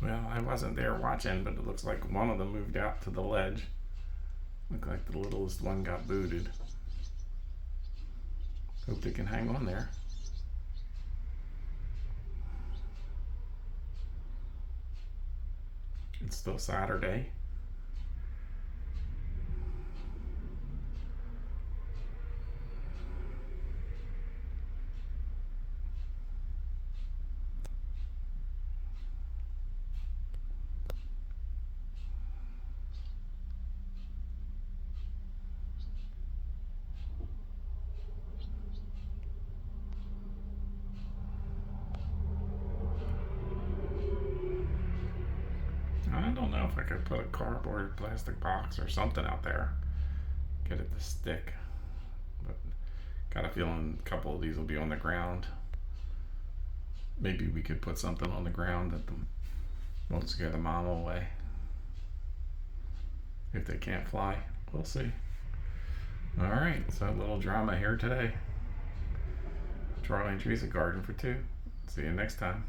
Well, I wasn't there watching, but it looks like one of them moved out to the ledge. Looked like the littlest one got booted. Hope they can hang on there. It's still Saturday. I don't know if I could put a cardboard plastic box or something out there. Get it to stick. But got a feeling a couple of these will be on the ground. Maybe we could put something on the ground that won't scare the mama away. If they can't fly, we'll see. Alright, so a little drama here today. Charlie and Teresa Garden for two. See you next time.